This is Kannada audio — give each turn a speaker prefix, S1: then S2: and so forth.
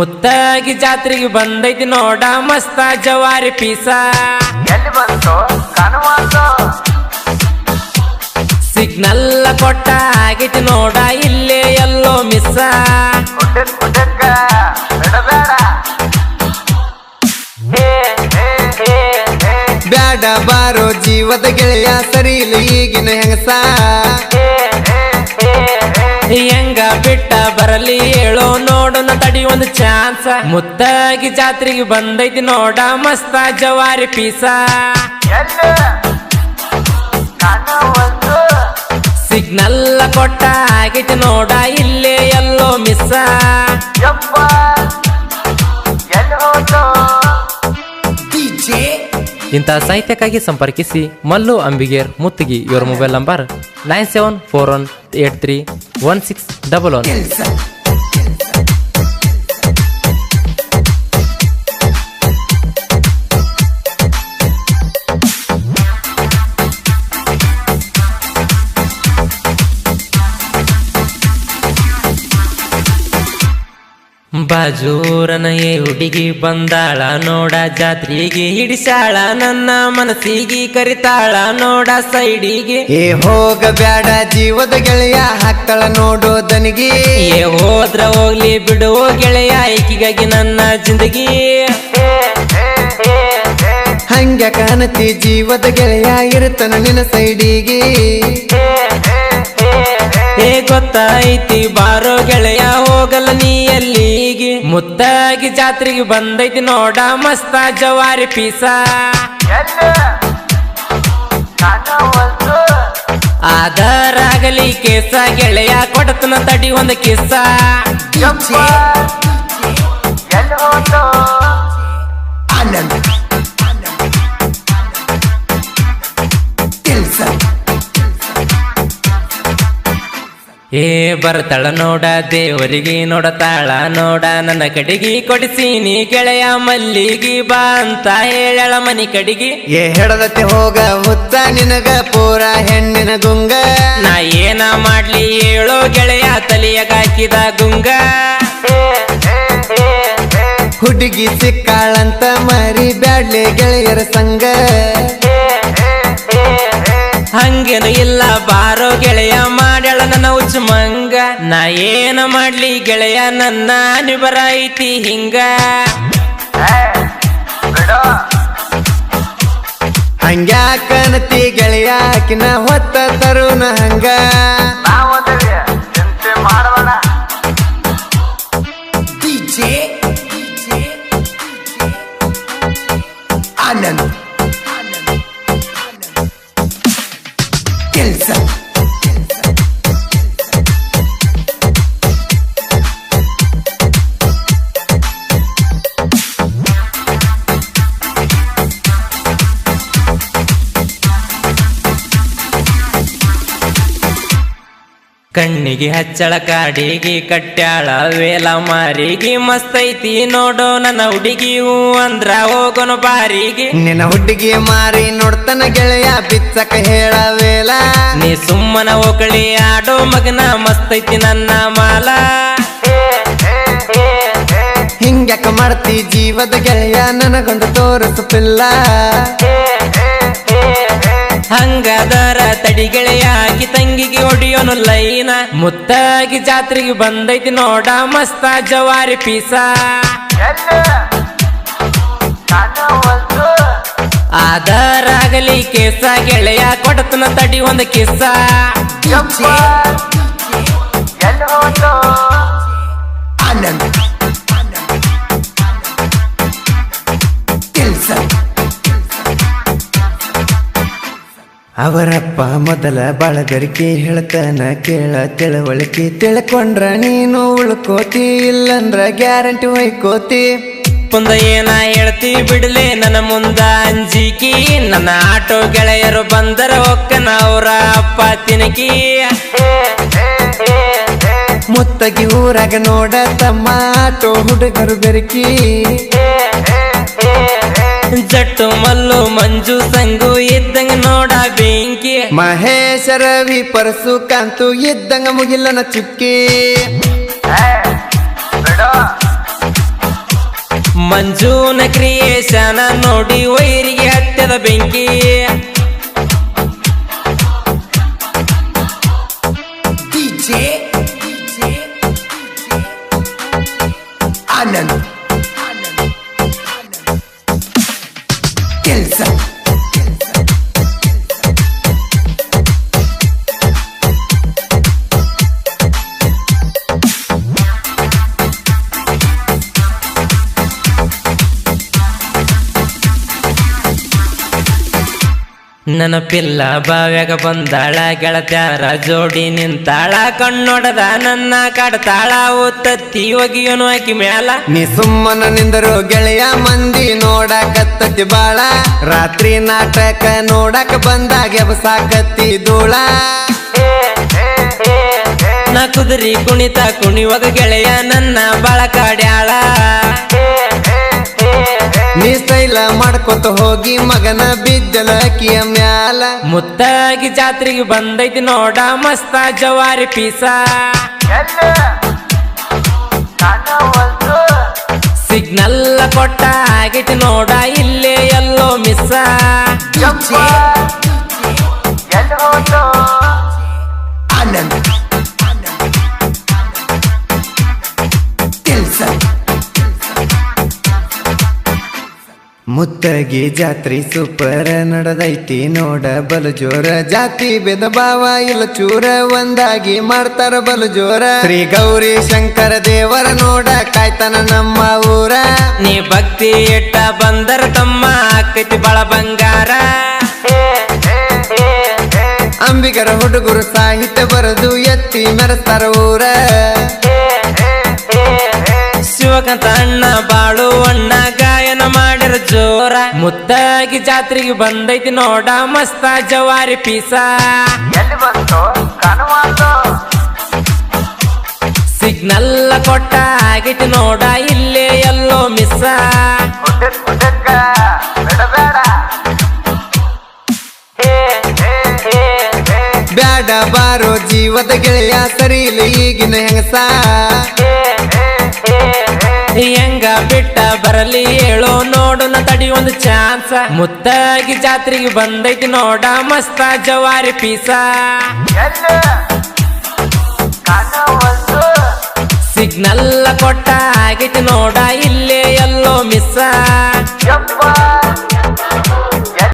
S1: ಮುತ್ತಾಗಿ ಜಾತ್ರೆಗೆ ಬಂದೈತಿ ನೋಡ ಮಸ್ತ ಜವಾರಿ ಪೀಸ
S2: ಎಲ್ಲಿ ಬಂತು ಕಾಣುವಂತು
S1: ಸಿಗ್ನಲ್ ಕೊಟ್ಟ ಆಗೈತಿ ನೋಡ ಇಲ್ಲೇ ಎಲ್ಲೋ ಮಿಸ್ಸ
S2: ಹುಟ್ಟಕ್ಕ ಬಿಡಬೇಡ
S3: ಬ್ಯಾಡ ಬಾರೋ ಜೀವದ ಗೆಳೆಯ ಸರಿ ಇಲ್ಲ ಈಗಿನ ಹೆಂಗಸ
S1: ಹೆಂಗ ಬಿಟ್ಟ ಬರಲಿ ಹೇಳೋ ನೋಡೋಣ ತಡಿ ಒಂದು ಚಾನ್ಸ್ ಮುತ್ತಾಗಿ ಜಾತ್ರೆಗೆ ಬಂದೈತಿ ನೋಡ ಮಸ್ತ ಜವಾರಿ ಪೀಸ
S2: ಎಲ್ಲಿ ಕಾಣುವಂತು
S1: ಸಿಗ್ನಲ್ ಕೊಟ್ಟ ಆಗೈತಿ ನೋಡ ಇಲ್ಲೇ ಎಲ್ಲೋ ಮಿಸ್ಸ
S2: ಯಪ್ಪ ಎಲ್ಲಿ ಹೋತು
S1: ಇಂತಹ ಸಾಹಿತ್ಯಕ್ಕಾಗಿ ಸಂಪರ್ಕಿಸಿ ಮಲ್ಲು ಅಂಬಿಗೇರ್ ಮುತ್ತಿಗಿ ಇವರ ಮೊಬೈಲ್ ನಂಬರ್ 9741831611 ಬಾಜೂರನ ಹುಡುಗಿ ಬಂದಾಳ ನೋಡ ಜಾತ್ರೆಗೆ ಹಿಡಿಸಾಳ ನನ್ನ ಮನಸ್ಸಿಗೆ ಕರಿತಾಳ ನೋಡ ಸೈಡಿಗೆ
S3: ಏ ಹೋಗ ಬ್ಯಾಡ ಜೀವದ ಗೆಳೆಯ ಹಾಕ್ತಳ ನೋಡೋ ದನಿಗೆ
S1: ಏ ಹೋದ್ರ ಹೋಗ್ಲಿ ಬಿಡುವ ಗೆಳೆಯ ಈಕಿಗಾಗಿ ನನ್ನ ಜಿಂದಗಿ
S3: ಹಂಗ ಕಾಣತಿ ಜೀವದ ಗೆಳೆಯ ಇರುತ್ತನ ನಿನ್ನ ಸೈಡಿಗೆ
S1: ಏ ಗೊತ್ತಾಯ್ತಿ ಬಾರೋ ಗೆಳೆಯ ಹೋಗಲ್ಲ ನೀ ಎಲ್ಲಿಗೆ ಮುತ್ತಾಗಿ ಜಾತ್ರೆಗೆ ಬಂದೈತಿ ನೋಡ ಮಸ್ತ ಜವಾರಿ ಪೀಸ
S2: ಎಲ್ಲಿ ಕಾಣುವಂತು
S1: ಆಧಾರಾಗಲಿ ಕೇಸ ಗೆಳೆಯ ಕೊಡತನ ತಡಿ ಒಂದು ಕಿಸ್ಸ
S2: ಯಪ್ಪ ಎಲ್ಲಿ ಹೋತು
S3: ಆನಂದ್
S1: ಏ ಬರ್ತಾಳ ನೋಡ ದೇವರಿಗೆ ನೋಡತಾಳ ನೋಡ ನನ್ನ ಕಡೆಗೆ ಕೊಡಿಸೀನಿ ಗೆಳೆಯ ಮಲ್ಲಿಗೆ ಬಾ ಅಂತ ಹೇಳಳ ಮನಿ ಕಡೆಗೆ
S3: ಏ ಹೆಡದತ್ತೆ ಹೋಗ ಹುತ್ತ ನಿನಗ ಪೂರ ಹೆಣ್ಣಿನ ಗುಂಗ
S1: ನಾ ಏನ ಮಾಡ್ಲಿ ಹೇಳೋ ಗೆಳೆಯ ತಲೆಯಾಗಾಕಿದ ಗುಂಗ
S3: ಹುಡುಗಿ ಸಿಕ್ಕಾಳಂತ ಮರಿ ಬ್ಯಾಡ್ಲೆ ಗೆಳೆಯರ ಸಂಗ
S1: ಹಂಗೇನು ಇಲ್ಲ ಬಾರೋ ಗೆಳೆಯ ಮಾಡ್ಯಾಳ ನನ್ನ ಉಚ್ಚ ಮಂಗ ನಾ ಏನ ಮಾಡ್ಲಿ ಗೆಳೆಯ ನನ್ನ ನಿಬರ ಐತಿ ಹಿಂಗ
S2: ಬಿಡು
S3: ಹಂಗ್ಯಾಕನತಿ ಗೆಳೆಯ ಆಕಿನ ಹೊತ್ತ ತರುಣ ಹಂಗ
S2: ನಾವೊಂದಿವಿ ಚಿಂತೆ ಮಾಡಬೇಡ
S3: ಆನಂದ್ ಕೆಲ್ಸ
S1: ಕಣ್ಣಿಗೆ ಹಚ್ಚಳ ಕಾಡಿಗೆ ಕಟ್ಟ್ಯಾಳ ವೇಲ ಮಾರಿಗೆ ಮಸ್ತೈತಿ ನೋಡೋ ನನ್ನ ಹುಡುಗಿ ಹೂ ಅಂದ್ರ ಹೋಗೋನು ಬಾರಿಗೆ
S3: ನಿನ್ನ ಹುಡುಗಿ ಮಾರಿ ನೋಡ್ತನ ಗೆಳೆಯ ಬಿಚ್ಚಕ ಹೇಳವೇಲ
S1: ನೀ ಸುಮ್ಮನ ಹೋಗಳಿ ಆಡೋ ಮಗನ ಮಸ್ತೈತಿ ನನ್ನ ಮಾಲ
S3: ಹಿಂಗ್ಯಾಕ ಮಾಡ್ತಿ ಜೀವದ ಗೆಳೆಯ ನನಗೊಂದು ತೋರಿಸು ಪಿಲ್ಲ
S1: ಹಂಗಾದರ ತಡಿ ಗೆಳೆಯ ಆಕಿ ತಂಗಿಗೆ ಹೊಡಿಯೋನು ಲೈನ ಮುತ್ತಾಗಿ ಜಾತ್ರೆಗೆ ಬಂದೈತಿ ನೋಡ ಮಸ್ತ ಜವಾರಿ ಪೀಸ
S2: ಎಲ್ಲಿ ಕಾಣುವಂತು
S1: ಆಧಾರಾಗಲಿ ಕೇಸ ಗೆಳೆಯ ಕೊಡತನ ತಡಿ ಒಂದು ಕಿಸ್ಸ
S2: ಯಪ್ಪ ಎಲ್ಲಿ ಹೋತು
S3: ಆನಂದ್ ಕೆಲ್ಸ ಅವರಪ್ಪ ಮೊದಲ ಬಾಳಗರಿಕೆ ಹೇಳ್ತಾನ ಕೇಳ ತಿಳುವಳಿಕೆ ತಿಳ್ಕೊಂಡ್ರ ನೀನು ಉಳ್ಕೋತಿ ಇಲ್ಲಂದ್ರ ಗ್ಯಾರಂಟಿ ಹೊಯ್ಕೋತಿ
S1: ಮುಂದ ಏನ ಹೇಳ್ತಿ ಬಿಡ್ಲೆ ನನ್ನ ಮುಂದ ಅಂಜಿಕಿ ನನ್ನ ಆಟೋ ಗೆಳೆಯರು ಬಂದರ ಒಕ್ಕನ ಅವರ ಅಪ್ಪ ತಿನಕಿ
S3: ಮುತ್ತಗಿ ಊರಾಗ ನೋಡ ತಮ್ಮ ಆಟೋ ಹುಡುಗರು ಬೆರಕಿ
S1: ಜಟ್ಟು ಮಲ್ಲು ಮಂಜು ಸಂಗು ಇದ್ದಂಗ ನೋಡ ಬೆಂಕಿ
S3: ಮಹೇಶ ರವಿ ಪರಸು ಕಾಂತು ಇದ್ದಂಗ ಮುಗಿಲನ ಚುಕ್ಕಿ
S2: ಬಿಡು
S1: ಮಂಜೂನ ಕ್ರಿಯೇಶನ ನೋಡಿ ವೈರಿಗೆ ಹತ್ಯದ ಬೆಂಕಿ
S3: ಆನಂದ್ ಕೆಲ್ಸ
S1: ನನ್ನ ಪಿಲ್ಲ ಬಾವ್ಯಾಗ ಬಂದಾಳ ಗೆಳತ್ಯಾರ ಜೋಡಿ ನಿಂತಾಳ ಕಣ್ಣೊಡದ ನನ್ನ ಕಾಡ್ತಾಳ ಒತ್ತತ್ತಿ ಒಗಿಯೋನು ಆಕಿ ಮ್ಯಾಲ
S3: ನೀ ಸುಮ್ಮನ ನಿಂದರು ಗೆಳೆಯ ಮಂದಿ ನೋಡಕತ್ತತಿ ಬಾಳ ರಾತ್ರಿ ನಾಟಕ ನೋಡಕ ಬಂದಾಗ ಎಬಸಾಕತ್ತಿ ಧೂಳ
S1: ನಾ ಕುದುರಿ ಕುಣಿತ ಕುಣಿವಾಗ ಗೆಳೆಯ ನನ್ನ ಬಳಕಾಡ್ಯಾಳ
S3: ನೀ ಸ್ಟೈಲ ಮಾಡ್ಕೊತ ಹೋಗಿ ಮಗನ ಬಿದ್ದಲಕಿಯ ಮ್ಯಾಲ
S1: ಮುತ್ತಾಗಿ ಜಾತ್ರೆಗೆ ಬಂದೈತಿ ನೋಡ ಮಸ್ತ ಜವಾರಿ ಪೀಸ
S2: ಎಲ್ಲಿ ಕಾಣವಲ್ದು
S1: ಸಿಗ್ನಲ್ ಕೊಟ್ಟ ಆಗೈತಿ ನೋಡ ಇಲ್ಲೇ ಎಲ್ಲೋ ಮಿಸ್ಸ
S2: ಯಪ್ಪ ಎಲ್ಲಿ ಹೋಯ್ತು
S3: ಆನಂದ್ ಕೆಲ್ಸ ಮುತ್ತಗಿ ಜಾತ್ರಿ ಸೂಪರ್ ನಡೆದೈತಿ ನೋಡ ಬಲು ಜೋರ ಜಾತಿ ಭೇದ ಭಾವ ಇಲ್ಲ ಚೂರ ಒಂದಾಗಿ ಮಾಡ್ತಾರ ಬಲು ಜೋರ ಶ್ರೀ ಗೌರಿ ಶಂಕರ ದೇವರ ನೋಡ ಕಾಯ್ತಾನ ನಮ್ಮ ಊರ
S1: ನೀ ಭಕ್ತಿ ಇಟ್ಟ ಬಂದರ ತಮ್ಮ ಆಕೈತಿ ಬಳ ಬಂಗಾರ
S3: ಅಂಬಿಗರ ಹುಡುಗರು ಸಾಹಿತ್ಯ ಬರೆದು ಎತ್ತಿ ಮೆರೆಸ್ತಾರ ಊರ
S1: ಶಿವಕಾಂತ ಅಣ್ಣ ಬಾಳು ಅಣ್ಣ ಗಾಯನ ಮಾಡಿರ ಜೋರ ಮುತ್ತಾಗಿ ಜಾತ್ರೆಗೆ ಬಂದೈತಿ ನೋಡ ಮಸ್ತ ಜವಾರಿ ಪೀಸ
S2: ಎಲ್ಲಿ ಬಂತು ಕಾಣವಲ್ದು
S1: ಸಿಗ್ನಲ್ ಕೊಟ್ಟ ಆಗೈತಿ ನೋಡ ಇಲ್ಲೇ ಎಲ್ಲೋ ಮಿಸ್ಸ
S2: ಹುಡುಗ ಬಿಡಬೇಡ
S3: ಬ್ಯಾಡ ಬಾರೋ ಜೀವದ ಗೆಳೆಯ ಸರಿ ಇಲ್ಲ ಈಗಿನ ಹೆಂಗಸ
S1: ಹೆಂಗ ಬಿಟ್ಟ ಬರಲಿ ಹೇಳೋ ನೋಡು ನ ತಡಿ ಒಂದು ಚಾನ್ಸ ಮುತ್ತಾಗಿ ಜಾತ್ರೆಗೆ ಬಂದೈತಿ ನೋಡ ಮಸ್ತ ಜವಾರಿ ಪೀಸ
S2: ಎಲ್ಲಿ ಕಾಣವಲ್ದು
S1: ಸಿಗ್ನಲ್ ಕೊಟ್ಟ ಆಗೈತಿ ನೋಡ ಇಲ್ಲೇ ಎಲ್ಲೋ ಮಿಸ್ಸ
S2: ಯಪ್ಪ